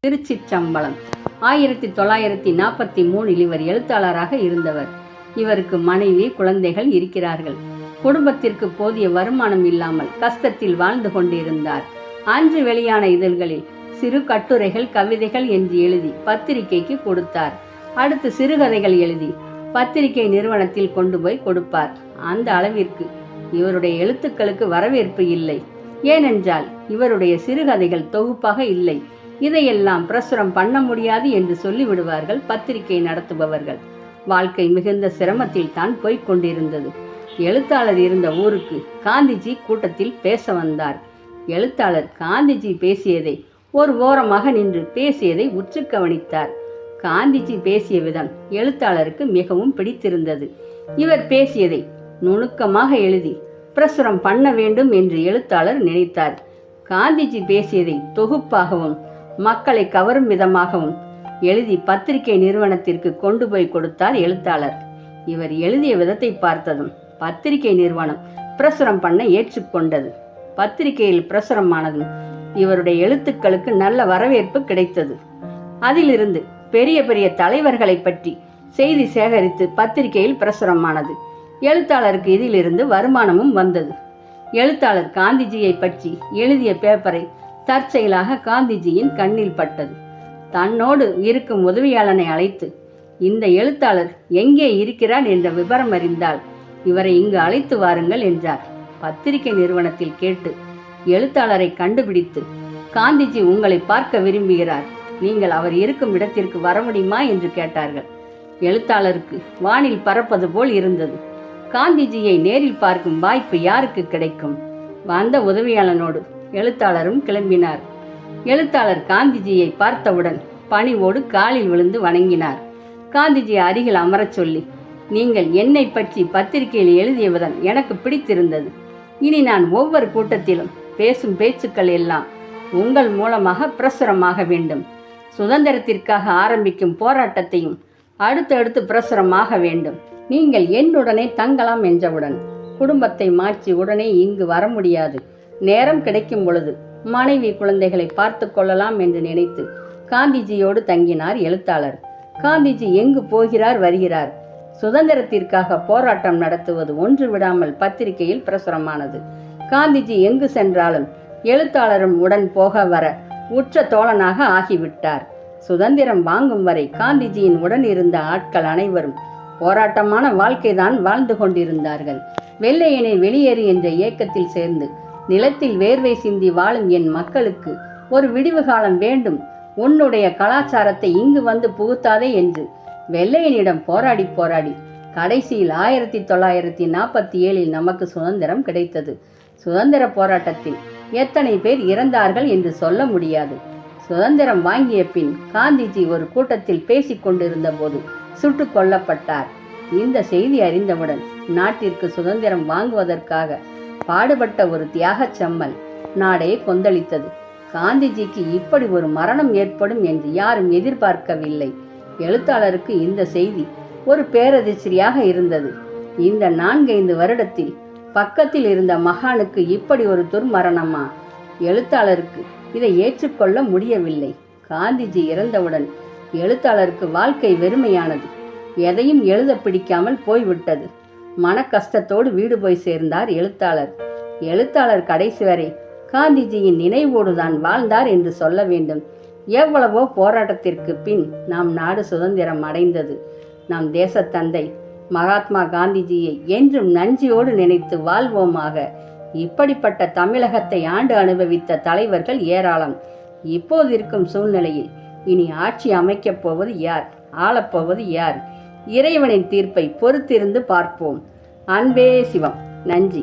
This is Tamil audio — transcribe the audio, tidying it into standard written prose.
திருச்சிற்றம்பலம். 1943 இவர் எழுத்தாளராக இருந்தவர். இவருக்கு மனைவி, குழந்தைகள் இருக்கிறார்கள். குடும்பத்திற்கு போதிய வருமானம் இல்லாமல் கஷ்டத்தில் வாழ்ந்து கொண்டிருந்தார். அன்று வெளியான இதழ்களில் சிறு கட்டுரைகள், கவிதைகள் என்று எழுதி பத்திரிகைக்கு கொடுத்தார். அடுத்து சிறுகதைகள் எழுதி பத்திரிகை நிறுவனத்தில் கொண்டு போய் கொடுப்பார். அந்த அளவிற்கு இவருடைய எழுத்துக்களுக்கு வரவேற்பு இல்லை. ஏனென்றால் இவருடைய சிறுகதைகள் தொகுப்பாக இல்லை. இதையெல்லாம் பிரசுரம் பண்ண முடியாது என்று சொல்லிவிடுவார்கள் பத்திரிகை நடத்துபவர்கள். வாழ்க்கை மிகுந்த சிரமத்தில் தான் போய்க் கொண்டிருந்தது. எழுத்தாளர் இருந்த ஊருக்கு காந்திஜி கூட்டத்தில் பேச வந்தார். எழுத்தாளர் காந்திஜி பேசியதை ஒரு ஓரமாக நின்று பேசியதை உற்று கவனித்தார். காந்திஜி பேசிய விதம் எழுத்தாளருக்கு மிகவும் பிடித்திருந்தது. இவர் பேசியதை நுணுக்கமாக எழுதி பிரசுரம் பண்ண வேண்டும் என்று எழுத்தாளர் நினைத்தார். காந்திஜி பேசியதை தொகுப்பாகவும் மக்களை கவரும் விதமாகவும் எழுதி பத்திரிகை நிறுவனத்திற்கு கொண்டு போய் கொடுத்தார் எழுத்தாளர். இவர் எழுதிய விதத்தை பார்த்ததும் பத்திரிகை நிறுவனம் பிரசுரம் பண்ண ஏற்றுக்கொண்டது. பத்திரிகையில் பிரசுரமானதும் இவருடைய எழுத்துக்களுக்கு நல்ல வரவேற்பு கிடைத்தது. அதிலிருந்து பெரிய பெரிய தலைவர்களை பற்றி செய்தி சேகரித்து பத்திரிகையில் பிரசுரமானது. எழுத்தாளருக்கு இதிலிருந்து வருமானமும் வந்தது. எழுத்தாளர் காந்திஜியை பற்றி எழுதிய பேப்பரை தற்செயலாக காந்திஜியின் கண்ணில் பட்டது. தன்னோடு இருக்கும் உதவியாளனை அழைத்து, இந்த எழுத்தாளர் எங்கே இருக்கிறார் என்ற விவரம் அறிந்தால் இவரை இங்கு அழைத்து வாருங்கள் என்றார். பத்திரிகை நிறுவனத்தில் கேட்டு எழுத்தாளரை கண்டுபிடித்து, காந்திஜி உங்களை பார்க்க விரும்புகிறார், நீங்கள் அவர் இருக்கும் இடத்திற்கு வர முடியுமா என்று கேட்டார்கள். எழுத்தாளருக்கு வானில் பறப்பது போல் இருந்தது. காந்திஜியை நேரில் பார்க்கும் வாய்ப்பு யாருக்கு கிடைக்கும்? வந்த உதவியாளனோடு எழுத்தாளரும் கிளம்பினார். எழுத்தாளர் காந்திஜியை பார்த்தவுடன் பணிவோடு காலில் விழுந்து வணங்கினார். காந்திஜி அருகில் அமரச் சொல்லி, நீங்கள் என்னை பற்றி பத்திரிகையில் எழுதியவுடன் எனக்கு பிடித்திருந்தது. இனி நான் ஒவ்வொரு கூட்டத்திலும் பேசும் பேச்சுக்கள் எல்லாம் உங்கள் மூலமாக பிரசுரமாக வேண்டும். சுதந்திரத்திற்காக ஆரம்பிக்கும் போராட்டத்தையும் அடுத்தடுத்து பிரசுரமாக வேண்டும். நீங்கள் என்னுடனே தங்கலாம் என்றவுடன் குடும்பத்தை மாற்றி உடனே இங்கு வர முடியாது. நேரம் கிடைக்கும் பொழுது மனைவி, குழந்தைகளை பார்த்து கொள்ளலாம் என்று நினைத்து காந்திஜியோடு தங்கினார் எழுத்தாளர். காந்திஜி எங்கு போகிறார் வருகிறார். சுதந்திரத்திற்காக போராட்டம் நடத்துவது ஒன்று விடாமல் பத்திரிகையில் பிரசுரமானது. காந்திஜி எங்கு சென்றாலும் எழுத்தாளரும் உடன் போக வர உற்ற தோழனாக ஆகிவிட்டார். சுதந்திரம் வாங்கும் வரை காந்திஜியின் உடன் இருந்த ஆட்கள் அனைவரும் போராட்டமான வாழ்க்கைதான் வாழ்ந்து கொண்டிருந்தார்கள். வெள்ளையனை வெளியேறு என்ற இயக்கத்தில் சேர்ந்து நிலத்தில் வேர்வை சிந்தி வாழும் என் மக்களுக்கு ஒரு விடிவு காலம் வேண்டும், உன்னுடைய கலாச்சாரத்தை இங்கு வந்து புகுத்தாதே என்று வெள்ளையனிடம் போராடி போராடி கடைசியில் 1947 நமக்கு சுதந்திரம் கிடைத்தது. சுதந்திர போராட்டத்தில் எத்தனை பேர் இறந்தார்கள் என்று சொல்ல முடியாது. சுதந்திரம் வாங்கிய பின் காந்திஜி ஒரு கூட்டத்தில் பேசிக் கொண்டிருந்த போது சுட்டுக் கொல்லப்பட்டார். இந்த செய்தி அறிந்தவுடன் நாட்டிற்கு சுதந்திரம் வாங்குவதற்காக பாடுபட்ட ஒரு தியாக செம்மல் நாடே கொந்தளித்தது. காந்திஜிக்கு இப்படி ஒரு மரணம் ஏற்படும் என்று யாரும் எதிர்பார்க்கவில்லை. எழுத்தாளருக்கு இந்த செய்தி ஒரு பேரதிர்ச்சியாக இருந்தது. இந்த 4-5 வருடத்தில் பக்கத்தில் இருந்த மகானுக்கு இப்படி ஒரு துர்மரணமா? எழுத்தாளருக்கு இதை ஏற்றுக்கொள்ள முடியவில்லை. காந்திஜி இறந்தவுடன் எழுத்தாளருக்கு வாழ்க்கை வெறுமையானது. எதையும் எழுத பிடிக்காமல் போய்விட்டது. மன கஷ்டத்தோடு வீடு போய் சேர்ந்தார் எழுத்தாளர். எழுத்தாளர் கடைசி வரை காந்திஜியின் நினைவோடுதான் வாழ்ந்தார் என்று சொல்ல வேண்டும். எவ்வளவோ போராட்டத்திற்கு பின் நம் நாடு சுதந்திரம் அடைந்தது. நம் தேசத்தந்தை மகாத்மா காந்திஜியை என்றும் நன்றியோடு நினைத்து வாழ்வோமாக. இப்படிப்பட்ட தமிழகத்தை ஆண்டு அனுபவித்த தலைவர்கள் ஏராளம். இப்போது இருக்கும் சூழ்நிலையில் இனி ஆட்சி அமைக்கப் போவது யார், ஆளப்போவது யார்? இறைவனின் தீர்ப்பை பொறுத்திருந்து பார்ப்போம். அன்பே சிவம். நன்றி.